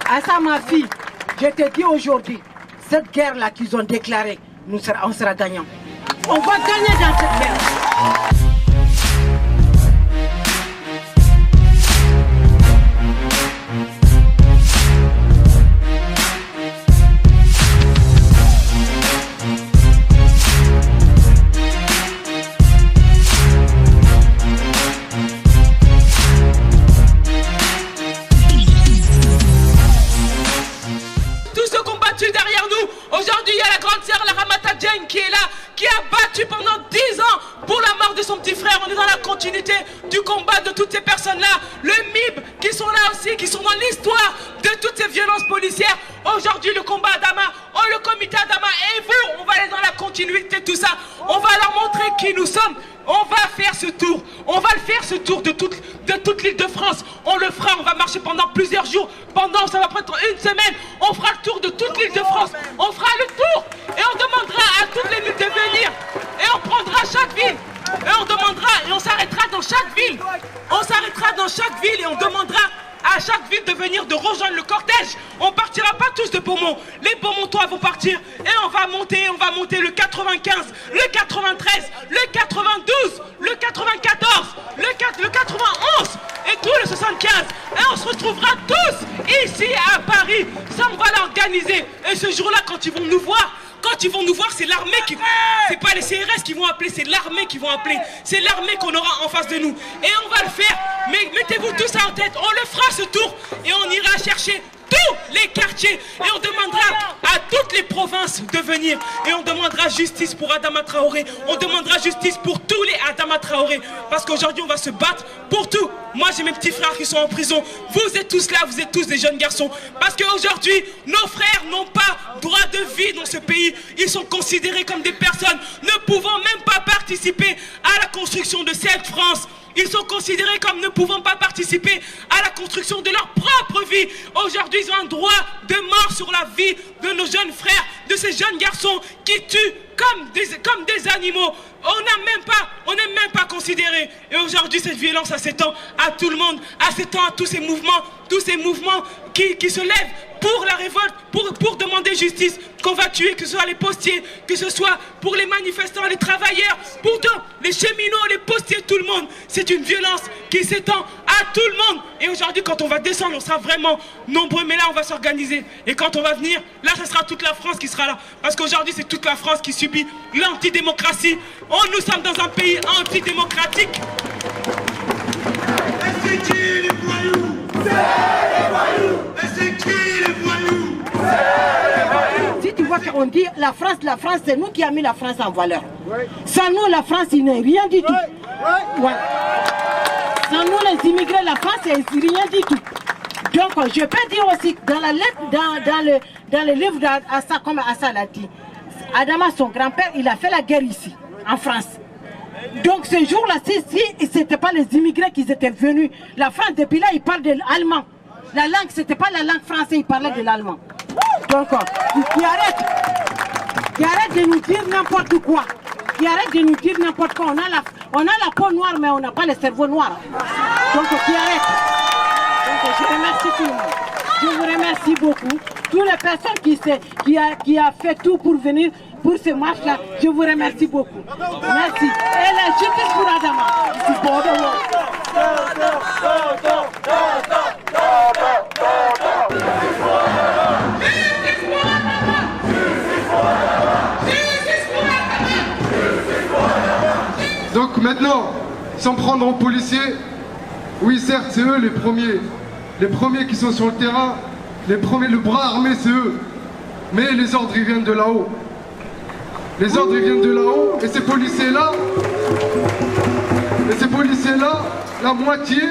À ça, ma fille, je te dis aujourd'hui, cette guerre-là qu'ils ont déclarée, on sera gagnant. On va gagner dans cette guerre. Aujourd'hui, il y a la grande sœur, la Ramata Dieng, qui est là, qui a battu pendant 10 ans pour la mort de son petit frère. On est dans la continuité du combat de toutes ces personnes-là. Le MIB, qui sont là aussi, qui sont dans l'histoire de toutes ces violences policières. Aujourd'hui, le combat Adama, le comité Adama et vous, on va aller dans la continuité de tout ça. On va leur montrer qui nous sommes. On va faire ce tour. On va le faire ce tour de toute l'île de France. On le fera, on va marcher pendant plusieurs jours. Ça va prendre une semaine. On fera le tour de toute l'île de France. On fera le tour et on demandera à toutes les villes de venir. Et on prendra chaque ville. Et on demandera et on s'arrêtera dans chaque ville. On s'arrêtera dans chaque ville et on demandera à chaque ville de venir, de rejoindre le cortège. On partira pas tous de Beaumont. Les Beaumontois vont partir et on va monter le 95, le 93, le 92, le 94, le 91 et tout le 75. Et on se retrouvera tous ici à Paris. Ça, on va l'organiser. Et ce jour-là, quand ils vont nous voir, c'est l'armée qui... C'est pas les CRS qui vont appeler, c'est l'armée qui vont appeler. C'est l'armée qu'on aura en face de nous. Et on va le faire. Mais mettez-vous tout ça en tête. On le fera ce tour et on ira chercher tous les quartiers. Et on demandera à toutes les provinces de venir. Et on demandera justice pour Adama Traoré. On demandera justice pour tous les Adama Traoré. Parce qu'aujourd'hui, on va se battre pour tout. Moi, j'ai mes petits frères qui sont en prison. Vous êtes tous là, vous êtes tous des jeunes garçons. Parce qu'aujourd'hui, nos frères n'ont pas droit de vie dans ce pays. Ils sont considérés comme des personnes ne pouvant même pas participer à la construction de cette France. Ils sont considérés comme ne pouvant pas participer à la construction de leur propre vie. Aujourd'hui, ils ont un droit de mort sur la vie de nos jeunes frères, de ces jeunes garçons qui tuent comme des animaux. On n'est même pas considéré. Et aujourd'hui, cette violence, elle s'étend à tout le monde, elle s'étend à tous ces mouvements qui se lèvent pour la révolte, pour demander justice, qu'on va tuer, que ce soit les postiers, que ce soit pour les manifestants, les travailleurs, pour tous, les cheminots, les postiers, tout le monde. C'est une violence qui s'étend à tout le monde. Et aujourd'hui, quand on va descendre, on sera vraiment nombreux, mais là, on va s'organiser. Et quand on va venir, là, ce sera toute la France qui sera là. Parce qu'aujourd'hui, c'est toute la France qui subit l'antidémocratie. Nous sommes dans un pays antidémocratique. Et c'est qui les voyous? C'est les voyous. Et c'est qui les voyous? C'est les voyous. Si tu vois qu'on dit la France, c'est nous qui avons mis la France en valeur. Oui. Sans nous, la France, il n'est rien du tout. Oui. Ouais. Sans nous, les immigrés, la France, c'est rien du tout. Donc, je peux dire aussi, dans la lettre, dans le livre d'Assa, comme Assa l'a dit, Adama, son grand-père, il a fait la guerre ici, en France. Donc ce jour-là, si ce n'était pas les immigrés qui étaient venus, la France, depuis là, ils parlent de l'allemand. La langue, ce n'était pas la langue française, ils parlaient de l'allemand. Donc, qui arrête de nous dire n'importe quoi. Qui arrête de nous dire n'importe quoi. On a la peau noire, mais on n'a pas le cerveau noir. Donc, qui arrête. Donc, je remercie tout le monde. Je vous remercie beaucoup. Toutes les personnes qui a fait tout pour venir pour ce match-là, je vous remercie beaucoup. Merci. Et la justice pour Adama. Donc maintenant, sans prendre aux policiers, oui certes c'est eux les premiers qui sont sur le terrain, le bras armé c'est eux, mais les ordres ils viennent de là-haut. Les ordres ils viennent de là-haut et ces policiers-là, la moitié,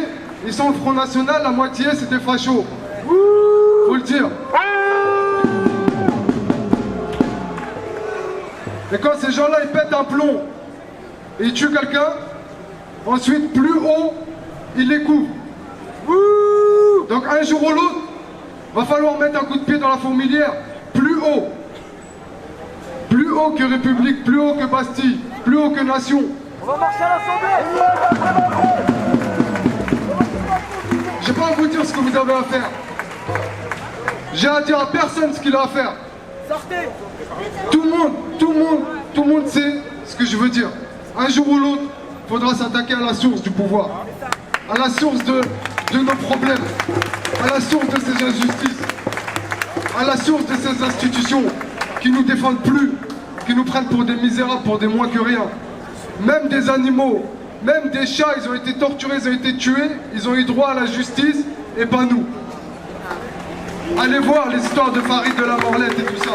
ils sont au Front National, la moitié c'est des fachos. Faut le dire. Et quand ces gens-là ils pètent un plomb et ils tuent quelqu'un, ensuite plus haut, ils les couvrent. Donc un jour ou l'autre, va falloir mettre un coup de pied dans la fourmilière, plus haut. Plus haut que République, plus haut que Bastille, plus haut que Nation. On va marcher à l'Assemblée. Je vais pas vous dire ce que vous avez à faire. J'ai à dire à personne ce qu'il a à faire. Sortez. Tout le monde sait ce que je veux dire. Un jour ou l'autre, il faudra s'attaquer à la source du pouvoir, à la source de nos problèmes, à la source de ces injustices, à la source de ces institutions qui nous défendent plus, qui nous prennent pour des misérables, pour des moins que rien. Même des animaux, même des chats, ils ont été torturés, ils ont été tués, ils ont eu droit à la justice, et pas nous. Allez voir les histoires de Farid de la Morlette et tout ça.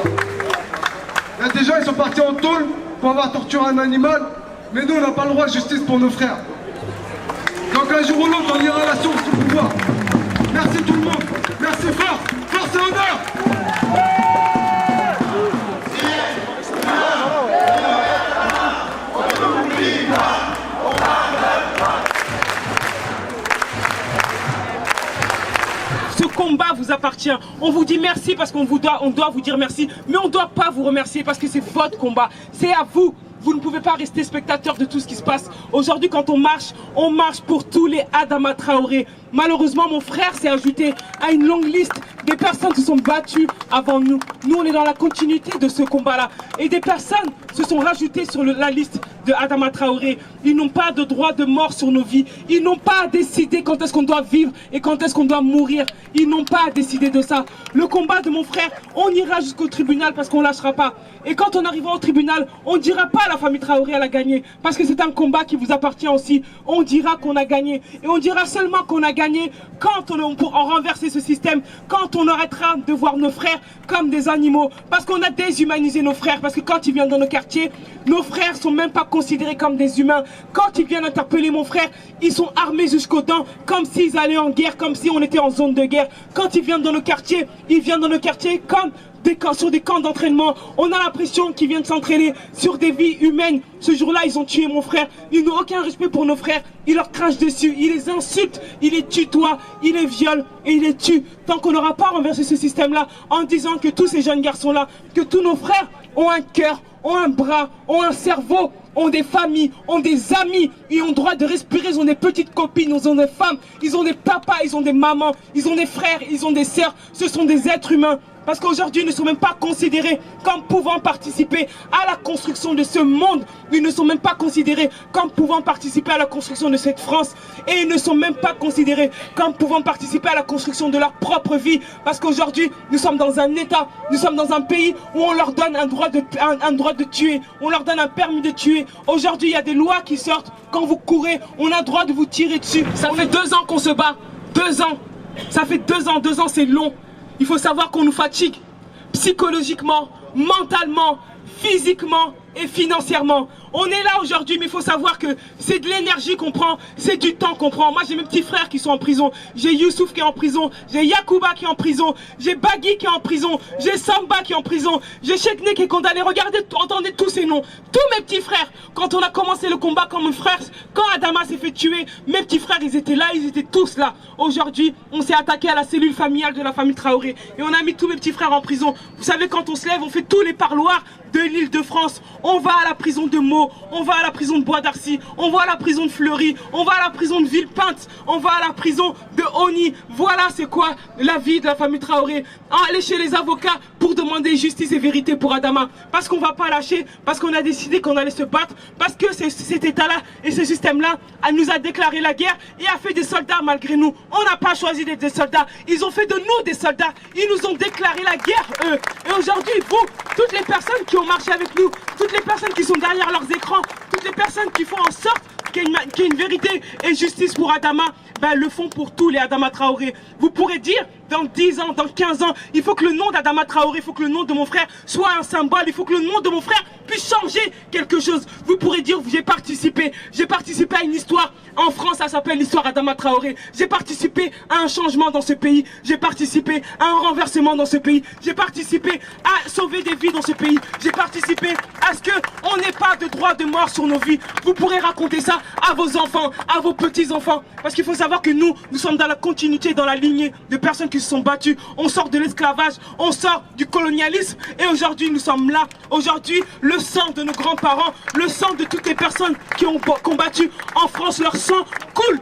Il y a des gens, ils sont partis en tôle pour avoir torturé un animal, mais nous, on n'a pas le droit de justice pour nos frères. Donc un jour ou l'autre, on ira à la source du pouvoir. Merci tout le monde. Merci fort. Force et honneur. Ce combat vous appartient. On vous dit merci parce qu'on doit vous dire merci, mais on ne doit pas vous remercier parce que c'est votre combat. C'est à vous. Vous ne pouvez pas rester spectateur de tout ce qui se passe. Aujourd'hui, quand on marche pour tous les Adama Traoré. Malheureusement, mon frère s'est ajouté à une longue liste des personnes qui se sont battues avant nous. Nous, on est dans la continuité de ce combat-là. Et des personnes se sont rajoutées sur la liste de Adama Traoré. Ils n'ont pas de droit de mort sur nos vies. Ils n'ont pas à décider quand est-ce qu'on doit vivre et quand est-ce qu'on doit mourir. Ils n'ont pas à décider de ça. Le combat de mon frère, on ira jusqu'au tribunal parce qu'on ne lâchera pas. Et quand on arrivera au tribunal, on ne dira pas à la famille Traoré elle a gagné. Parce que c'est un combat qui vous appartient aussi. On dira qu'on a gagné. Et on dira seulement qu'on a gagné quand on pourra renverser ce système. Quand on arrêtera de voir nos frères comme des animaux. Parce qu'on a déshumanisé nos frères. Parce que quand ils viennent dans nos quartiers, nos frères sont même pas considérés comme des humains. Quand ils viennent interpeller mon frère, ils sont armés jusqu'aux dents. Comme s'ils allaient en guerre. Comme si on était en zone de guerre. Quand ils viennent dans nos quartiers, ils viennent dans nos quartiers comme sur des camps d'entraînement. On a l'impression qu'ils viennent s'entraîner sur des vies humaines. Ce jour-là, ils ont tué mon frère. Ils n'ont aucun respect pour nos frères. Ils leur crachent dessus. Ils les insultent. Ils les tutoient. Ils les violent et ils les tuent. Tant qu'on n'aura pas renversé ce système-là en disant que tous ces jeunes garçons-là, que tous nos frères ont un cœur, ont un bras, ont un cerveau, ont des familles, ont des amis, ils ont le droit de respirer, ils ont des petites copines, ils ont des femmes, ils ont des papas, ils ont des mamans, ils ont des frères, ils ont des sœurs, ce sont des êtres humains. Parce qu'aujourd'hui, ils ne sont même pas considérés comme pouvant participer à la construction de ce monde. Ils ne sont même pas considérés comme pouvant participer à la construction de cette France. Et ils ne sont même pas considérés comme pouvant participer à la construction de leur propre vie. Parce qu'aujourd'hui, nous sommes dans un État, nous sommes dans un pays où on leur donne un droit de tuer. On leur donne un permis de tuer. Aujourd'hui, il y a des lois qui sortent. Quand vous courez, on a le droit de vous tirer dessus. Ça fait 2 ans qu'on se bat. 2 ans. Ça fait 2 ans. 2 ans, c'est long. Il faut savoir qu'on nous fatigue psychologiquement, mentalement, physiquement et financièrement. On est là aujourd'hui, mais il faut savoir que c'est de l'énergie qu'on prend, c'est du temps qu'on prend. Moi, j'ai mes petits frères qui sont en prison. J'ai Youssouf qui est en prison, j'ai Yacouba qui est en prison, j'ai Bagui qui est en prison, j'ai Samba qui est en prison, j'ai Chekne qui est condamné. Regardez, entendez tous ces noms. Tous mes petits frères, quand on a commencé le combat comme mon frère, quand Adama s'est fait tuer, mes petits frères, ils étaient là, ils étaient tous là. Aujourd'hui, on s'est attaqué à la cellule familiale de la famille Traoré et on a mis tous mes petits frères en prison. Vous savez, quand on se lève, on fait tous les parloirs de l'Île-de-France. On va à la prison de Meaux, on va à la prison de Bois d'Arcy, on va à la prison de Fleury, on va à la prison de Villepinte, on va à la prison de Oni. Voilà c'est quoi la vie de la famille Traoré. Aller chez les avocats pour demander justice et vérité pour Adama. Parce qu'on ne va pas lâcher, parce qu'on a décidé qu'on allait se battre, parce que cet état-là et ce système-là nous a déclaré la guerre et a fait des soldats malgré nous. On n'a pas choisi d'être des soldats, ils ont fait de nous des soldats, ils nous ont déclaré la guerre eux. Et aujourd'hui, vous, toutes les personnes qui ont marché avec nous, toutes les personnes qui sont derrière leurs écrans, toutes les personnes qui font en sorte qu'il y ait une vérité et justice pour Adama, ben, le font pour tous les Adama Traoré. Vous pourrez dire, dans 10 ans, dans 15 ans, il faut que le nom d'Adama Traoré, il faut que le nom de mon frère soit un symbole, il faut que le nom de mon frère puisse changer quelque chose. Vous pourrez dire, j'ai participé à une histoire. En France, ça s'appelle l'histoire Adama Traoré. J'ai participé à un changement dans ce pays. J'ai participé à un renversement dans ce pays. J'ai participé à sauver des vies dans ce pays. J'ai participé à ce qu'on n'ait pas de droit de mort sur nos vies. Vous pourrez raconter ça à vos enfants, à vos petits-enfants. Parce qu'il faut savoir que nous sommes dans la continuité, dans la lignée de personnes qui se sont battues. On sort de l'esclavage, on sort du colonialisme. Et aujourd'hui, nous sommes là. Aujourd'hui, le sang de nos grands-parents, le sang de toutes les personnes qui ont combattu en France, leur sang coule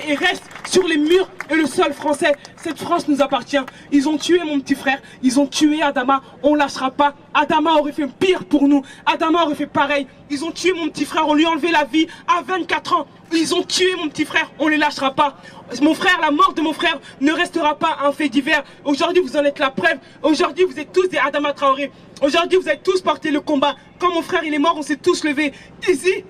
et reste sur les murs et le sol français. Cette France nous appartient. Ils ont tué mon petit frère, ils ont tué Adama, on lâchera pas. Adama aurait fait pire pour nous, Adama aurait fait pareil. Ils ont tué mon petit frère, on lui a enlevé la vie à 24 ans. Ils ont tué mon petit frère, on les lâchera pas. Mon frère, la mort de mon frère ne restera pas un fait divers. Aujourd'hui, vous en êtes la preuve. Aujourd'hui, vous êtes tous des Adama Traoré. Aujourd'hui, vous avez tous porté le combat. Quand mon frère il est mort, on s'est tous levés. Ici,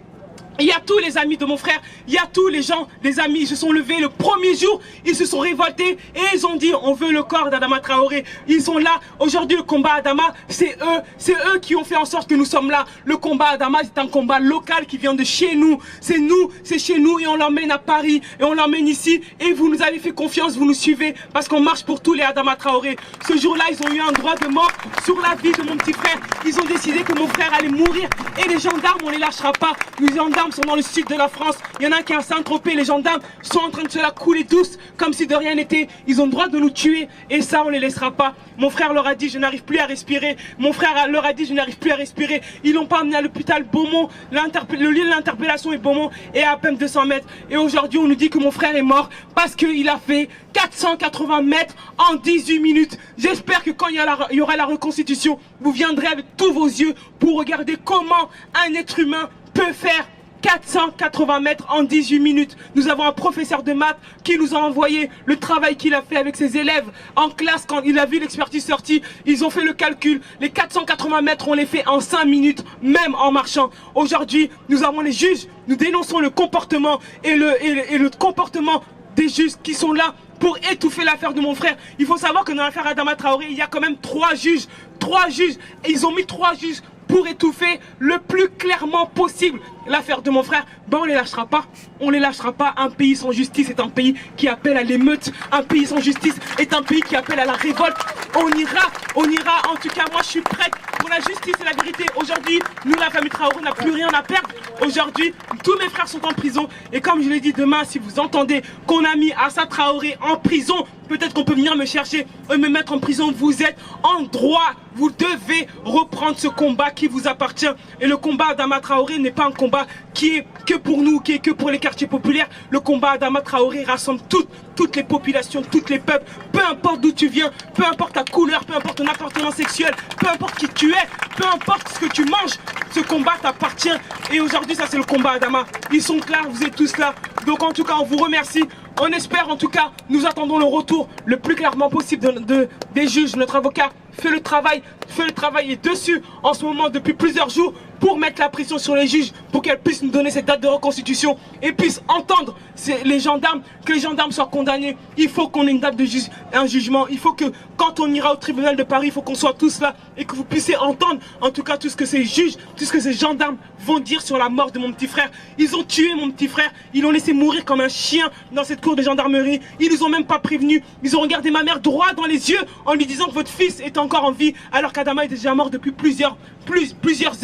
il y a tous les amis de mon frère, il y a tous les gens, les amis, ils se sont levés le premier jour, ils se sont révoltés et ils ont dit on veut le corps d'Adama Traoré. Ils sont là, aujourd'hui le combat Adama, c'est eux qui ont fait en sorte que nous sommes là. Le combat Adama, c'est un combat local qui vient de chez nous, c'est chez nous et on l'emmène à Paris et on l'emmène ici et vous nous avez fait confiance, vous nous suivez parce qu'on marche pour tous les Adama Traoré. Ce jour-là, ils ont eu un droit de mort sur la vie de mon petit frère. Ils ont décidé que mon frère allait mourir et les gendarmes, on les lâchera pas. Les gendarmes sont dans le sud de la France, il y en a qui à Saint-Tropez, les gendarmes sont en train de se la couler douce comme si de rien n'était. Ils ont le droit de nous tuer et ça on les laissera pas. Mon frère leur a dit je n'arrive plus à respirer. Mon frère leur a dit je n'arrive plus à respirer. Ils l'ont pas amené à l'hôpital Beaumont. Le lieu de l'interpellation est Beaumont et à peine 200 mètres. Et aujourd'hui on nous dit que mon frère est mort parce qu'il a fait 480 mètres en 18 minutes. J'espère que quand il y aura la reconstitution, vous viendrez avec tous vos yeux pour regarder comment un être humain peut faire 480 mètres en 18 minutes. Nous avons un professeur de maths qui nous a envoyé le travail qu'il a fait avec ses élèves en classe. Quand il a vu l'expertise sortie, ils ont fait le calcul. Les 480 mètres, on les fait en 5 minutes, même en marchant. Aujourd'hui, nous avons les juges. Nous dénonçons le comportement et le comportement des juges qui sont là pour étouffer l'affaire de mon frère. Il faut savoir que dans l'affaire Adama Traoré, il y a quand même 3 juges. 3 juges. Et ils ont mis 3 juges pour étouffer le plus clairement possible l'affaire de mon frère. Ben on les lâchera pas. On les lâchera pas. Un pays sans justice est un pays qui appelle à l'émeute. Un pays sans justice est un pays qui appelle à la révolte. On ira. En tout cas, moi je suis prête pour la justice et la vérité. Aujourd'hui, nous la famille Traoré n'a plus rien à perdre. Aujourd'hui, tous mes frères sont en prison. Et comme je l'ai dit, demain, si vous entendez qu'on a mis Assa Traoré en prison, peut-être qu'on peut venir me chercher et me mettre en prison. Vous êtes en droit. Vous devez reprendre ce combat qui vous appartient. Et le combat Adama Traoré n'est pas un combat qui est que pour nous, qui est que pour les quartiers populaires. Le combat Adama Traoré rassemble toutes les populations, tous les peuples. Peu importe d'où tu viens, peu importe ta couleur, peu importe ton appartenance sexuelle, peu importe qui tu es, peu importe ce que tu manges, ce combat t'appartient. Et aujourd'hui, ça c'est le combat Adama. Ils sont là, vous êtes tous là. Donc en tout cas, on vous remercie. On espère en tout cas, nous attendons le retour le plus clairement possible des juges. Notre avocat fait le travail est dessus en ce moment depuis plusieurs jours pour mettre la pression sur les juges, pour qu'elles puissent nous donner cette date de reconstitution et puissent entendre les gendarmes, que les gendarmes soient condamnés. Il faut qu'on ait une date de un jugement. Il faut que quand on ira au tribunal de Paris, il faut qu'on soit tous là et que vous puissiez entendre en tout cas tout ce que ces juges, tout ce que ces gendarmes vont dire sur la mort de mon petit frère. Ils ont tué mon petit frère, ils l'ont laissé mourir comme un chien dans cette cour de gendarmerie. Ils nous ont même pas prévenus. Ils ont regardé ma mère droit dans les yeux en lui disant que votre fils est encore en vie alors qu'Adama est déjà mort depuis plusieurs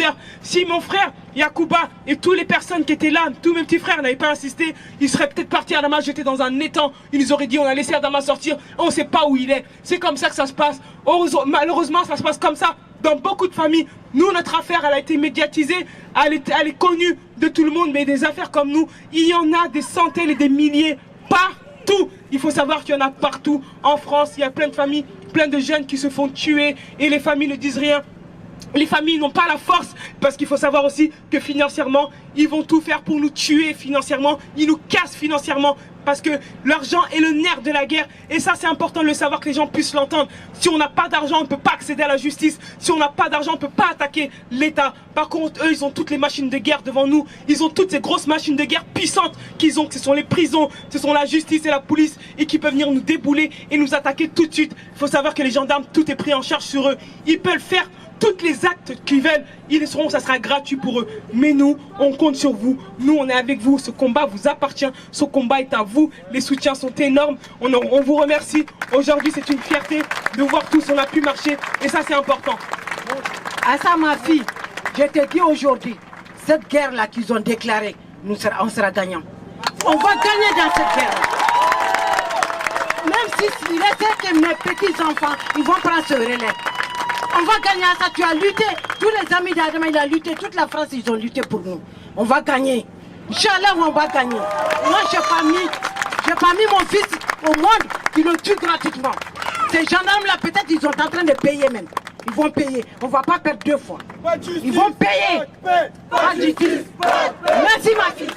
heures. Si mon frère Yacouba et toutes les personnes qui étaient là, tous mes petits frères n'avaient pas insisté, ils seraient peut-être partis Adama jeté dans un étang. Ils nous auraient dit on a laissé Adama sortir, on ne sait pas où il est. C'est comme ça que ça se passe. Malheureusement ça se passe comme ça dans beaucoup de familles. Nous, notre affaire, elle a été médiatisée, elle est connue de tout le monde, mais des affaires comme nous, il y en a des centaines et des milliers partout. Il faut savoir qu'il y en a partout. En France, il y a plein de familles, plein de jeunes qui se font tuer et les familles ne disent rien. Les familles n'ont pas la force parce qu'il faut savoir aussi que financièrement, ils vont tout faire pour nous tuer financièrement. Ils nous cassent financièrement parce que l'argent est le nerf de la guerre. Et ça, c'est important de le savoir, que les gens puissent l'entendre. Si on n'a pas d'argent, on ne peut pas accéder à la justice. Si on n'a pas d'argent, on ne peut pas attaquer l'État. Par contre, eux, ils ont toutes les machines de guerre devant nous. Ils ont toutes ces grosses machines de guerre puissantes qu'ils ont. Ce sont les prisons, ce sont la justice et la police et qui peuvent venir nous débouler et nous attaquer tout de suite. Il faut savoir que les gendarmes, tout est pris en charge sur eux. Ils peuvent faire tous les actes qu'ils veulent, ça sera gratuit pour eux. Mais nous, on compte sur vous. Nous, on est avec vous. Ce combat vous appartient. Ce combat est à vous. Les soutiens sont énormes. On vous remercie. Aujourd'hui, c'est une fierté de voir tous. On a pu marcher. Et ça, c'est important. À ça, ma fille, je te dis aujourd'hui, cette guerre-là qu'ils ont déclarée, on sera gagnants. On va gagner dans cette guerre. Même s'il est que mes petits-enfants, ils vont prendre ce relais. On va gagner à ça, tu as lutté. Tous les amis d'Adama, il a lutté. Toute la France, ils ont lutté pour nous. On va gagner. Inch'Allah, on va gagner. Moi, je n'ai pas mis J'ai pas mis mon fils au monde qui le tue gratuitement. Ces gendarmes-là, peut-être ils sont en train de payer même. Ils vont payer. On ne va pas perdre 2 fois. Ils vont payer. Pas de justice. Merci ma fille.